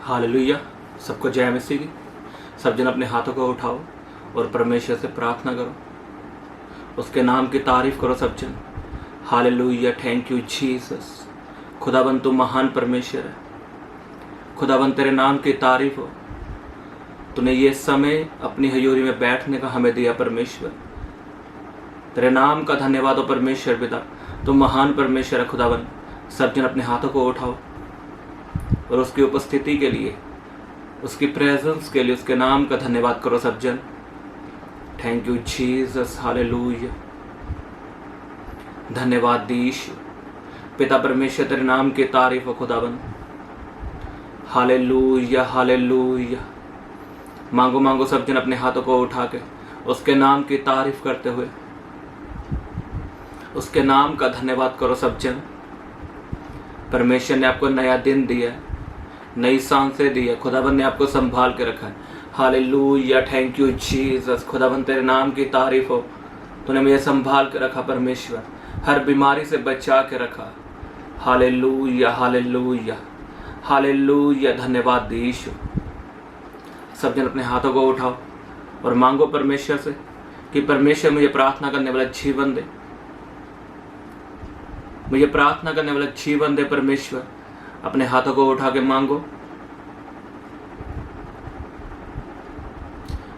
Hallelujah. सबको जय मसीह की। सब जन अपने हाथों को उठाओ और परमेश्वर से प्रार्थना करो, उसके नाम की तारीफ करो सब जन। Hallelujah, thank you Jesus. खुदाबंद तू महान परमेश्वर है। खुदाबंद तेरे नाम की तारीफ हो। तूने ये समय अपनी हजूरी में बैठने का हमें दिया परमेश्वर। तेरे नाम का धन्यवाद हो परमेश्वर पिता। तू महान परमेश्वर है खुदाबंद। सब जन अपने हाथों को उठाओ और उसकी उपस्थिति के लिए, उसकी प्रेजेंस के लिए, उसके नाम का धन्यवाद करो सब जन। Thank you Jesus. हालेलुया, धन्यवाद दीश पिता परमेश्वर, तेरे नाम की तारीफ हो खुदाबंद। Hallelujah hallelujah. मांगो मांगो सब जन अपने हाथों को उठा के उसके नाम की तारीफ करते हुए उसके नाम का धन्यवाद करो सब जन। परमेश्वर ने आपको नया दिन दिया है, नई सांसें दी है। खुदाबंद ने आपको संभाल के रखा है। Hallelujah, thank you Jesus. खुदाबंद तेरे नाम की तारीफ हो। तूने मुझे संभाल के रखा परमेश्वर, हर बीमारी से बचा के रखा। हालेलुया हालेलुया हालेलुया, धन्यवाद दी यीशु। सब जन अपने हाथों को उठाओ और मांगो परमेश्वर से कि परमेश्वर मुझे प्रार्थना करने वाला जीवन दे, मुझे प्रार्थना करने वाला जीवन दे परमेश्वर। अपने हाथों को उठा के मांगो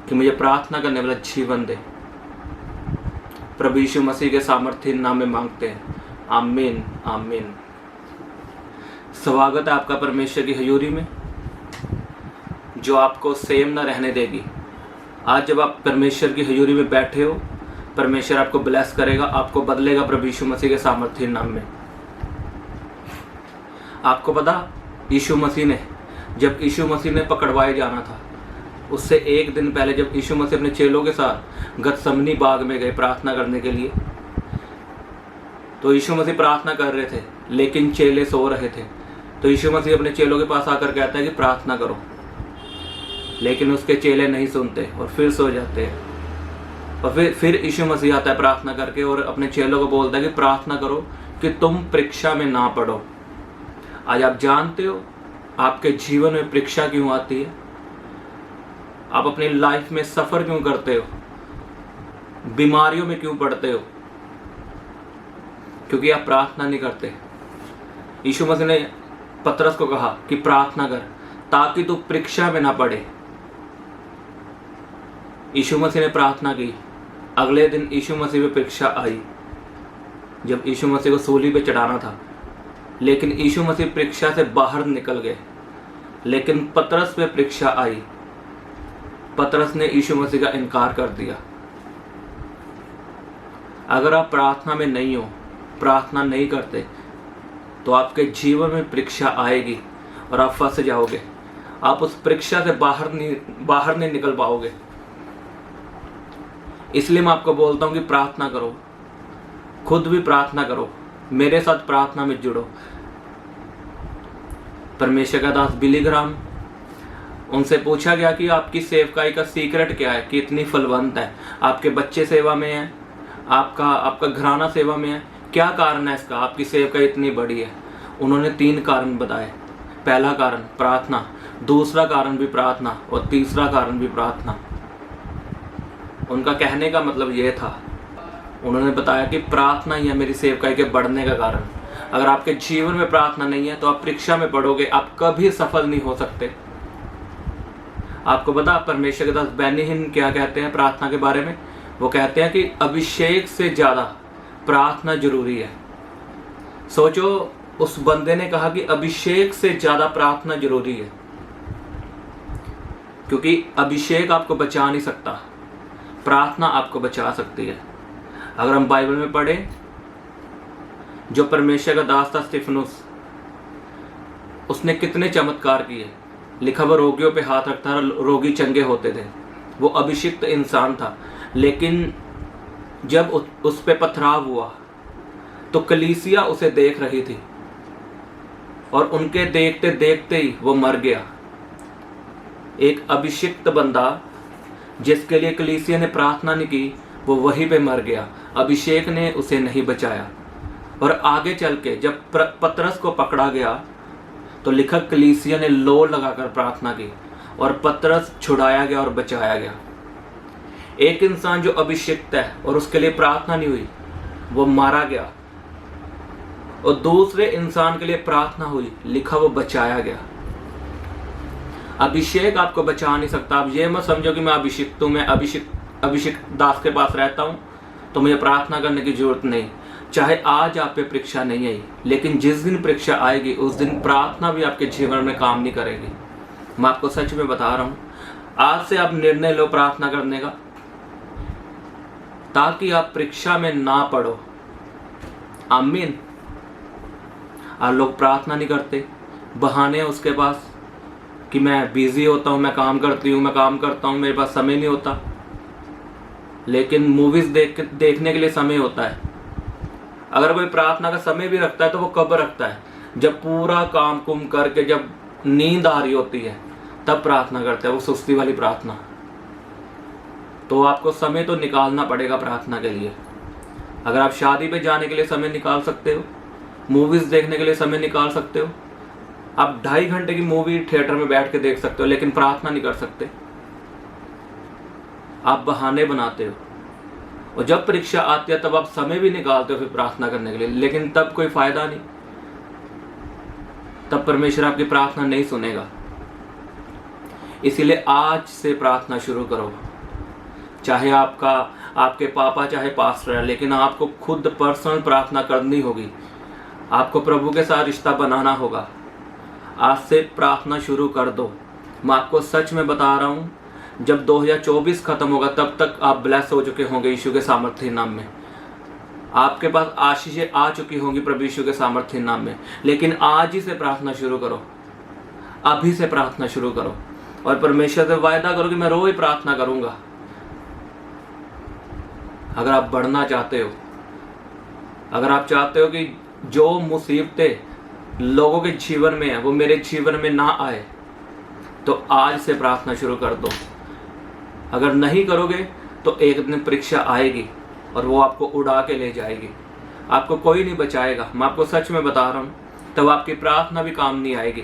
कि मुझे प्रार्थना करने वाला जीवन दे। प्रभु यीशु मसीह के सामर्थ्य नाम में मांगते हैं, आमीन आमीन। स्वागत है आपका परमेश्वर की हजूरी में, जो आपको सेम न रहने देगी। आज जब आप परमेश्वर की हजूरी में बैठे हो, परमेश्वर आपको ब्लेस करेगा, आपको बदलेगा प्रभु यीशु मसीह के सामर्थ्य नाम में। आपको पता, यीशु मसीह ने, जब यीशु मसीह ने पकड़वाए जाना था, उससे एक दिन पहले जब यीशु मसीह अपने चेलों के साथ गतसमनी बाग में गए प्रार्थना करने के लिए, तो यीशु मसीह प्रार्थना कर रहे थे लेकिन चेले सो रहे थे। तो यीशु मसीह अपने चेलों के पास आकर कहता है कि प्रार्थना करो, लेकिन उसके चेले नहीं सुनते और फिर सो जाते हैं। और फिर यीशु मसीह आता है प्रार्थना करके और अपने चेलों को बोलता है कि प्रार्थना करो कि तुम परीक्षा में ना पड़ो। आज आप जानते हो आपके जीवन में परीक्षा क्यों आती है? आप अपनी लाइफ में सफर क्यों करते हो? बीमारियों में क्यों पड़ते हो? क्योंकि आप प्रार्थना नहीं करते। यीशु मसीह ने पतरस को कहा कि प्रार्थना कर ताकि तू परीक्षा में ना पड़े। यीशु मसीह ने प्रार्थना की। अगले दिन यीशु मसीह पे परीक्षा आई, जब यीशु मसीह को सूली पे चढ़ाना था। लेकिन यीशु मसीह परीक्षा से बाहर निकल गए, लेकिन पतरस पे परीक्षा आई। पतरस ने यीशु मसीह का इनकार कर दिया। अगर आप प्रार्थना में नहीं हो, प्रार्थना नहीं करते, तो आपके जीवन में परीक्षा आएगी और आप फंस जाओगे। आप उस परीक्षा से बाहर नहीं निकल पाओगे। इसलिए मैं आपको बोलता हूं कि प्रार्थना करो, खुद भी प्रार्थना करो, मेरे साथ प्रार्थना में जुड़ो। परमेश्वर का दास बिली ग्राम, उनसे पूछा गया कि आपकी सेवकाई का सीक्रेट क्या है कि इतनी फलवंत है? आपके बच्चे सेवा में है, आपका घराना सेवा में है, क्या कारण है इसका? आपकी सेवकाई इतनी बड़ी है। उन्होंने 3 कारण बताए। पहला कारण प्रार्थना, दूसरा कारण भी प्रार्थना और तीसरा कारण भी प्रार्थना। उनका कहने का मतलब यह था, उन्होंने बताया कि प्रार्थना ही है मेरी सेवकाई के बढ़ने का कारण। अगर आपके जीवन में प्रार्थना नहीं है तो आप परीक्षा में पड़ोगे, आप कभी सफल नहीं हो सकते। आपको पता परमेश्वर के दास बेनी हिन क्या कहते हैं प्रार्थना के बारे में? वो कहते हैं कि अभिषेक से ज्यादा प्रार्थना जरूरी है। सोचो, उस बंदे ने कहा कि अभिषेक से ज्यादा प्रार्थना जरूरी है, क्योंकि अभिषेक आपको बचा नहीं सकता, प्रार्थना आपको बचा सकती है। अगर हम बाइबल में पढ़ें, जो परमेश्वर का दास था स्तिफनुस, उसने कितने चमत्कार किए। लिखा वो रोगियों पे हाथ रखता था, रोगी चंगे होते थे। वो अभिषिक्त इंसान था, लेकिन जब उस पे पथराव हुआ तो कलीसिया उसे देख रही थी और उनके देखते देखते ही वो मर गया। एक अभिषिक्त बंदा जिसके लिए कलीसिया ने प्रार्थना नहीं की, वो वहीं पे मर गया। अभिषेक ने उसे नहीं बचाया। और आगे चल के जब पतरस को पकड़ा गया तो लिखा कलीसिया ने लो लगाकर प्रार्थना की और पतरस छुड़ाया गया और बचाया गया। एक इंसान जो अभिषिक्त है और उसके लिए प्रार्थना नहीं हुई, वो मारा गया, और दूसरे इंसान के लिए प्रार्थना हुई, लिखा वो बचाया गया। अभिषेक आपको बचा नहीं सकता। आप ये मत समझो कि मैं अभिषिक्त हूं, मैं अभिषिक्त दास के पास रहता हूं तो मुझे प्रार्थना करने की जरूरत नहीं। चाहे आज आप पे परीक्षा नहीं आई, लेकिन जिस दिन परीक्षा आएगी उस दिन प्रार्थना भी आपके जीवन में काम नहीं करेगी। मैं आपको सच में बता रहा हूं, आज से आप निर्णय लो प्रार्थना करने का, ताकि आप परीक्षा में ना पड़ो। आमीन। और लोग प्रार्थना नहीं करते, बहाने हैं उसके पास कि मैं बिजी होता हूँ, मैं काम करती हूँ, मैं काम करता हूँ, मेरे पास समय नहीं होता। लेकिन मूवीज देखने के लिए समय होता है। अगर कोई प्रार्थना का समय भी रखता है तो वो कब रखता है? जब पूरा काम कुम करके जब नींद आ रही होती है तब प्रार्थना करता है, वो सुस्ती वाली प्रार्थना। तो आपको समय तो निकालना पड़ेगा प्रार्थना के लिए। अगर आप शादी पे जाने के लिए समय निकाल सकते हो, मूवीज देखने के लिए समय निकाल सकते हो, आप 2.5 घंटे की मूवी थिएटर में बैठ के देख सकते हो, लेकिन प्रार्थना नहीं कर सकते। आप बहाने बनाते हो, और जब परीक्षा आती है तब आप समय भी निकालते हो फिर प्रार्थना करने के लिए, लेकिन तब कोई फायदा नहीं। तब परमेश्वर आपकी प्रार्थना नहीं सुनेगा। इसीलिए आज से प्रार्थना शुरू करो। चाहे आपके पापा चाहे पास्टर है, लेकिन आपको खुद पर्सनल प्रार्थना करनी होगी। आपको प्रभु के साथ रिश्ता बनाना होगा। आज से प्रार्थना शुरू कर दो। मैं आपको सच में बता रहा हूँ, जब 2024 खत्म होगा तब तक आप ब्लेस हो चुके होंगे यीशु के सामर्थ्य नाम में। आपके पास आशीषें आ चुकी होंगी प्रभु यीशु के सामर्थ्य नाम में। लेकिन आज ही से प्रार्थना शुरू करो, अभी से प्रार्थना शुरू करो, और परमेश्वर से वायदा करो कि मैं रोज प्रार्थना करूंगा। अगर आप बढ़ना चाहते हो, अगर आप चाहते हो कि जो मुसीबतें लोगों के जीवन में है वो मेरे जीवन में ना आए, तो आज से प्रार्थना शुरू कर दो। अगर नहीं करोगे तो एक दिन परीक्षा आएगी और वो आपको उड़ा के ले जाएगी। आपको कोई नहीं बचाएगा। मैं आपको सच में बता रहा हूं, तब आपकी प्रार्थना भी काम नहीं आएगी।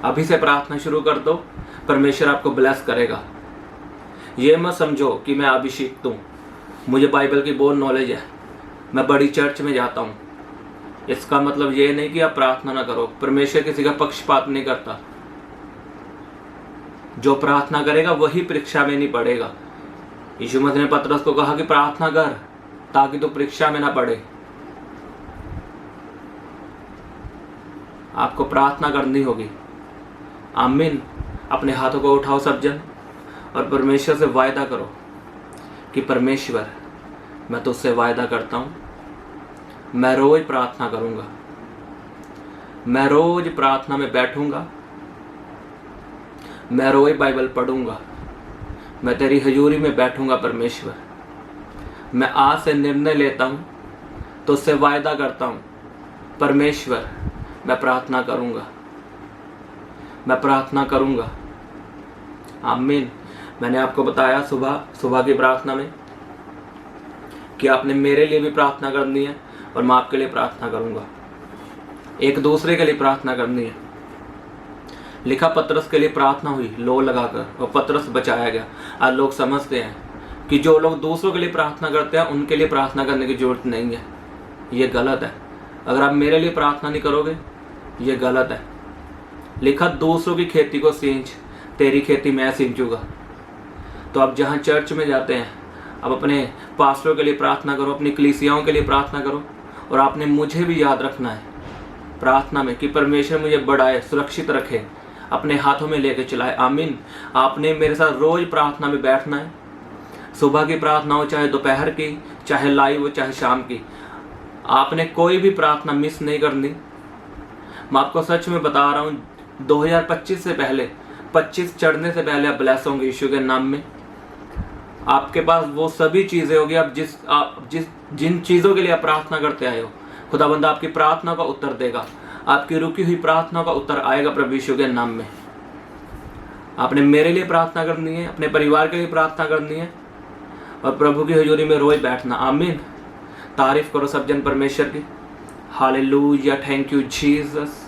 अभी से प्रार्थना शुरू कर दो, परमेश्वर आपको ब्लेस करेगा। ये मत समझो कि मैं अभिषिक्त हूं, मुझे बाइबल की बहुत नॉलेज है, मैं बड़ी चर्च में जाता हूं। इसका मतलब ये नहीं कि आप प्रार्थना ना करो। परमेश्वर किसी का पक्षपात नहीं करता। जो प्रार्थना करेगा वही परीक्षा में नहीं पड़ेगा। यीशु मसीह ने पतरस को कहा कि प्रार्थना कर ताकि तू परीक्षा में ना पड़े। आपको प्रार्थना करनी होगी। आमीन। अपने हाथों को उठाओ सब जन, और परमेश्वर से वायदा करो कि परमेश्वर, मैं तुझसे वायदा करता हूं, मैं रोज प्रार्थना करूंगा, मैं रोज प्रार्थना में बैठूंगा, मैं रोज बाइबल पढ़ूंगा, मैं तेरी हजूरी में बैठूंगा। परमेश्वर, मैं आज से निर्णय लेता हूं, तुझसे वायदा करता हूं, परमेश्वर मैं प्रार्थना करूंगा, मैं प्रार्थना करूंगा। आमीन। मैंने आपको बताया सुबह की प्रार्थना में कि आपने मेरे लिए भी प्रार्थना करनी है और मैं आपके लिए प्रार्थना करूंगा। एक दूसरे के लिए प्रार्थना करनी है। लिखा पतरस के लिए प्रार्थना हुई लो लगाकर, और पतरस बचाया गया। आज लोग समझते हैं कि जो लोग दूसरों के लिए प्रार्थना करते हैं उनके लिए प्रार्थना करने की जरूरत नहीं है। ये गलत है। अगर आप मेरे लिए प्रार्थना नहीं करोगे, ये गलत है। लिखा दूसरों की खेती को सींच, तेरी खेती मैं सींचूंगा। तो आप जहाँ चर्च में जाते हैं, आप अपने पास्टरों के लिए प्रार्थना करो, अपनी कलीसियाओं के लिए प्रार्थना करो, और आपने मुझे भी याद रखना है प्रार्थना में कि परमेश्वर मुझे बढ़ाए, सुरक्षित रखे, अपने हाथों में लेके चलाए। आमीन। आपने मेरे साथ रोज प्रार्थना में बैठना है। सुबह की प्रार्थना हो, चाहे दोपहर की, चाहे लाइव हो, चाहे शाम की। आपने कोई भी प्रार्थना मिस नहीं करनी। मैं आपको सच में बता रहा हूँ, 2025 से पहले, 25 चढ़ने से पहले आप ब्लेस होंगे यीशु के नाम में। आपके पास वो सभी चीजें होगी। आप जिन चीजों के लिए आप प्रार्थना करते आए हो, खुदाबंद आपकी प्रार्थना का उत्तर देगा। आपकी रुकी हुई प्रार्थना का उत्तर आएगा प्रभु यीशु के नाम में। आपने मेरे लिए प्रार्थना करनी है, अपने परिवार के लिए प्रार्थना करनी है, और प्रभु की हजूरी में रोज बैठना। आमीन। तारीफ करो सब जन परमेश्वर की। Hallelujah, thank you Jesus.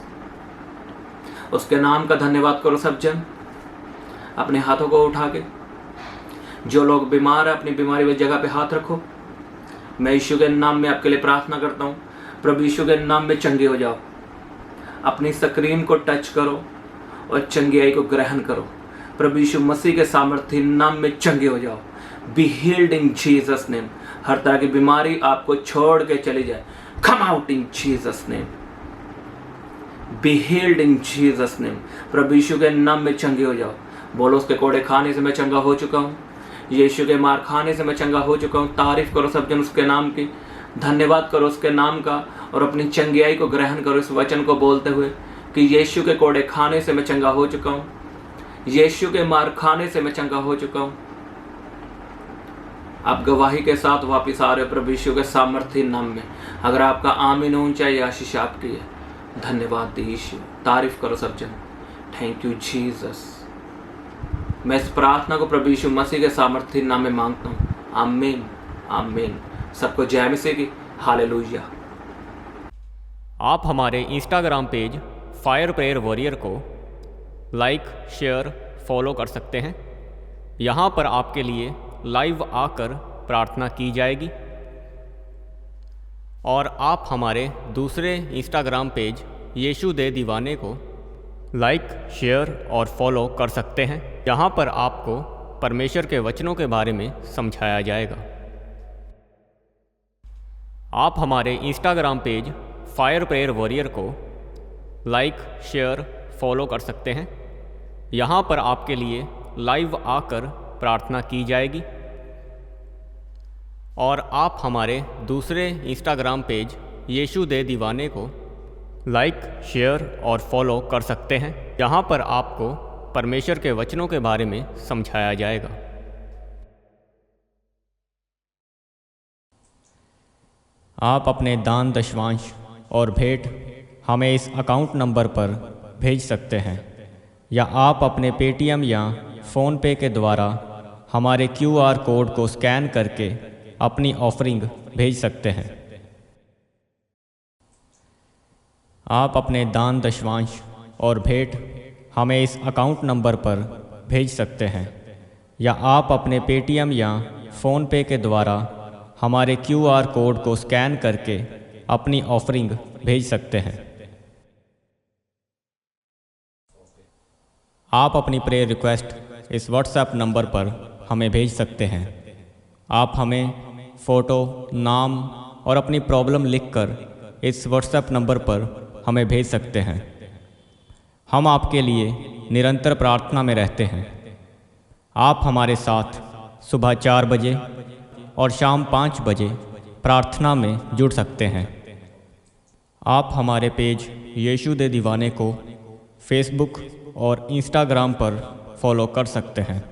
उसके नाम का धन्यवाद करो सब जन, अपने हाथों को उठा के। जो लोग बीमार है अपनी बीमारी वाली जगह पे हाथ रखो। मैं यीशु के नाम में आपके लिए प्रार्थना करता हूँ, प्रभु यीशु के नाम में चंगे हो जाओ। अपनी स्क्रीन को टच करो और चंगियाई को ग्रहण करो। प्रभु यीशु मसीह के सामर्थ्य नाम में चंगे हो जाओ। Be healed in Jesus name. हर तरह की बीमारी आपको छोड़ के चली जाए। Come out in Jesus name. Be healed in Jesus name. प्रभु यीशु के नाम में चंगे हो जाओ। बोलो, उसके कोड़े खाने से मैं चंगा हो चुका हूँ, यीशु के मार खाने से मैं चंगा हो चुका हूँ। तारीफ करो सब जन उसके नाम की, धन्यवाद करो उसके नाम का और अपनी चंगियाई को ग्रहण करो इस वचन को बोलते हुए कि यीशु के कोड़े खाने से मैं चंगा हो चुका हूँ, यीशु के मार खाने से मैं चंगा हो चुका हूँ। आप गवाही के साथ वापिस आ रहे हो प्रभु यीशु के सामर्थ्य नाम में। अगर आपका आमीन होना चाहिए, आशीष आपकी है। धन्यवाद दी यीशु, तारीफ करो सब जन। Thank you Jesus. मैं इस प्रार्थना को प्रभु यीशु मसीह के सामर्थ्य नाम में मांगता हूँ। आमीन आमीन। सबको जय मसीह की। हालेलुया। आप हमारे Instagram page fire prayer warrior को लाइक, शेयर, फॉलो कर सकते हैं। यहाँ पर आपके लिए लाइव आकर प्रार्थना की जाएगी। और आप हमारे दूसरे इंस्टाग्राम पेज यीशु दे दीवाने को लाइक, शेयर और फॉलो कर सकते हैं। यहाँ पर आपको परमेश्वर के वचनों के बारे में समझाया जाएगा। आप हमारे Instagram page fire prayer warrior को लाइक, शेयर, फॉलो कर सकते हैं। यहाँ पर आपके लिए लाइव आकर प्रार्थना की जाएगी। और आप हमारे दूसरे इंस्टाग्राम पेज यीशु दे दीवाने को लाइक, शेयर और फॉलो कर सकते हैं। यहाँ पर आपको परमेश्वर के वचनों के बारे में समझाया जाएगा। आप अपने दान, दशवांश और भेंट हमें इस अकाउंट नंबर पर भेज सकते हैं, या आप अपने पेटीएम या फ़ोनपे के द्वारा हमारे QR कोड को स्कैन करके अपनी ऑफरिंग भेज सकते हैं। आप अपने दान, दशवांश और भेंट हमें इस अकाउंट नंबर पर भेज सकते हैं, या आप अपने पेटीएम या फ़ोनपे के द्वारा हमारे QR कोड को स्कैन करके अपनी ऑफरिंग भेज सकते हैं। आप अपनी प्रेयर रिक्वेस्ट इस व्हाट्सएप नंबर पर हमें भेज सकते हैं। आप हमें फ़ोटो, नाम और अपनी प्रॉब्लम लिखकर इस व्हाट्सएप नंबर पर हमें भेज सकते हैं। हम आपके लिए निरंतर प्रार्थना में रहते हैं। आप हमारे साथ सुबह 4 बजे और शाम 5 बजे प्रार्थना में जुड़ सकते हैं। आप हमारे पेज यीशु दे दीवाने को फेसबुक और इंस्टाग्राम पर फॉलो कर सकते हैं।